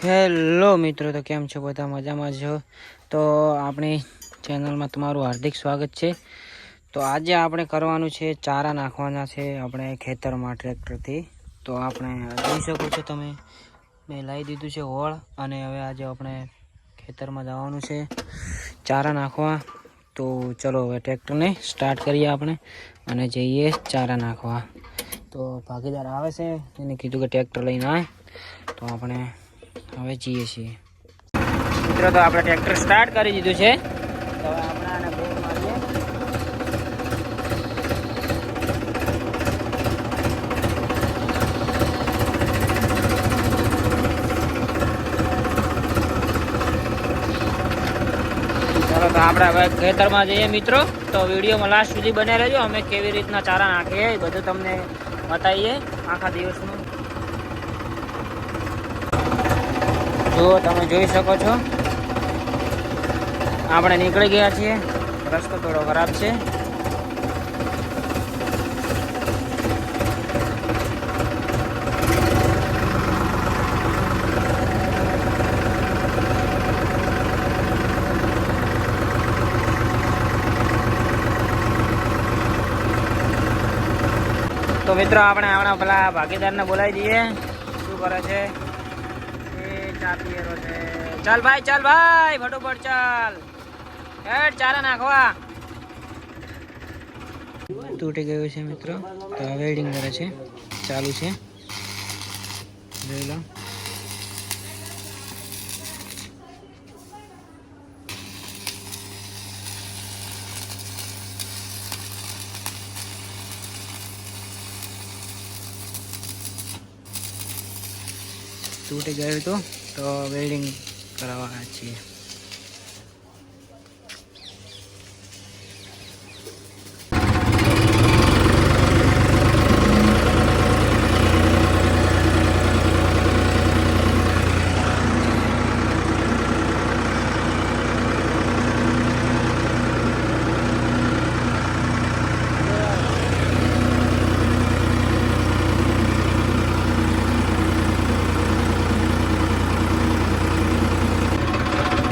Hello મિત્રો, તો કેમ છો? બધા મજામાં છો? તો આપણી ચેનલમાં તમારું હાર્દિક સ્વાગત છે. તો આજે આપણે કરવાનું છે, ચારા નાખવાના છે આપણે ખેતરમાં ટ્રેક્ટરથી. તો આપણે જોઈ શકો છો તમે, મેં લાવી દીધું છે હોળ, અને હવે આજે આપણે ખેતરમાં જવાનું છે ચારા નાખવા. તો ચલો હવે ટ્રેક્ટરને સ્ટાર્ટ કરીએ આપણે અને જઈએ ચારા નાખવા. તો ભાગીદાર આવે છે, એને કીધું કે ટ્રેક્ટર લઈને આવે. તો આપણે હવે જઈએ છીએ મિત્રો. તો આપણે ટ્રેક્ટર સ્ટાર્ટ કરી દીધું છે. તો હવે આપણે આને બ્રેક મારીએ. ચાલો, તો આપણે હવે ખેતરમાં જઈએ મિત્રો. તો વિડીયોમાં લાસ્ટ સુધી બને રહેજો. અમે કેવી રીતના ચારા નાખીએ એ બધું તમને બતાવીએ આખા દિવસનું. જો તમે જોઈ શકો છો, આપણે નીકળી ગયા છીએ. રસ્તો થોડો ખરાબ છે. તો મિત્રો આપણે આપણા પેલા ભાગીદારને બોલાવી દઈએ. શું કરે છે? ચા પીએલો છે. ચાલ ભાઈ ફટોફટ ચાલ, હેડ ચારા નાખવા. તૂટી ગયું છે મિત્રો. તો વેલ્ડિંગ કરે છે, ચાલુ છે, જોઈ લો. તૂટી ગયું હતું, તો વેલ્ડિંગ કરાવવાના છીએ.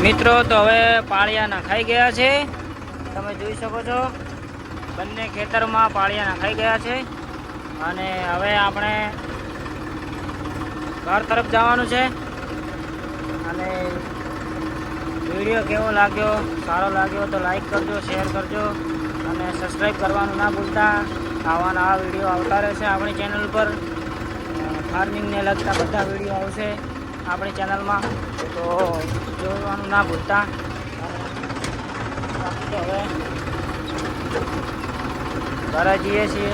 મિત્રો, તો હવે પાળિયા નખાઈ ગયા છે. તમે જોઈ શકો છો, બંને ખેતરમાં પાળિયા નખાઈ ગયા છે. અને હવે આપણે ઘર તરફ જવાનું છે. અને વિડીયો કેવો લાગ્યો, સારો લાગ્યો તો લાઈક કરજો, શેર કરજો અને સબસ્ક્રાઈબ કરવાનું ના ભૂલતા. આવા નવા વિડીયો આવતા રહેશે આપણી ચેનલ પર. ફાર્મિંગને લગતા બધા વિડીયો આવશે આપણી ચેનલમાં, તો જોવાનું ના ભૂલતા. હવે ઘરે જઈએ છીએ.